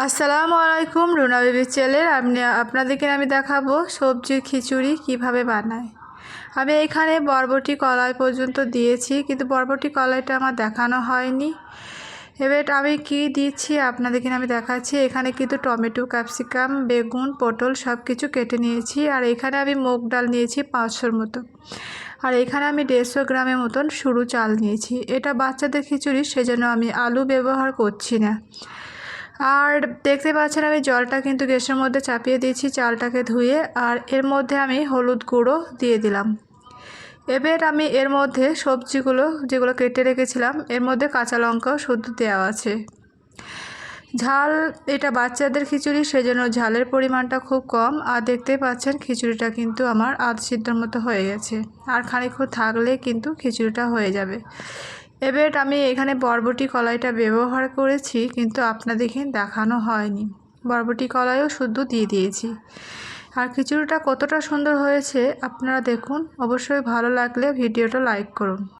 আসসালামু আলাইকুম, Runa baby channel. আপনাদেরকে আমি দেখাবো সবজির খিচুড়ি কিভাবে বানায়। আমি এখানে বরবটি কলাই পর্যন্ত দিয়েছি, কিন্তু বরবটি কলাইটা আমার দেখানো হয়নি। এবার আমি কি দিচ্ছি আপনাদেরকে আমি দেখাচ্ছি। এখানে কিন্তু টমেটো, ক্যাপসিকাম, বেগুন, পটল সব কিছু কেটে নিয়েছি। আর এখানে আমি মুগ ডাল নিয়েছি 500-র মতো। আর এখানে আমি 150 গ্রামের মতন সরু চাল নিয়েছি। এটা বাচ্চাদের খিচুড়ি, সেজন্য আমি আলু ব্যবহার করছি না। আর দেখতে পাচ্ছেন আমি জলটা কিন্তু গ্যাসের মধ্যে চাপিয়ে দিয়েছি চালটাকে ধুয়ে। আর এর মধ্যে আমি হলুদ গুঁড়ো দিয়ে দিলাম। এবার আমি এর মধ্যে সবজিগুলো যেগুলো কেটে রেখেছিলাম, এর মধ্যে কাঁচা লঙ্কাও শুদ্ধ দেওয়া আছে। ঝাল, এটা বাচ্চাদের খিচুড়ি, সেজন্য ঝালের পরিমাণটা খুব কম। আর দেখতেই পাচ্ছেন খিচুড়িটা কিন্তু আমার আধ সিদ্ধর মতো হয়ে গেছে। আর খানিকক্ষণ থাকলে কিন্তু খিচুড়িটা হয়ে যাবে। এবার আমি এখানে বরবটি কলাইটা ব্যবহার করেছি, কিন্তু আপনাদেরকে দেখানো হয়নি। বরবটি কলাইও শুদ্ধ দিয়ে দিয়েছি। আর খিচুড়িটা কতটা সুন্দর হয়েছে আপনারা দেখুন। অবশ্যই ভালো লাগলে ভিডিওটা লাইক করুন।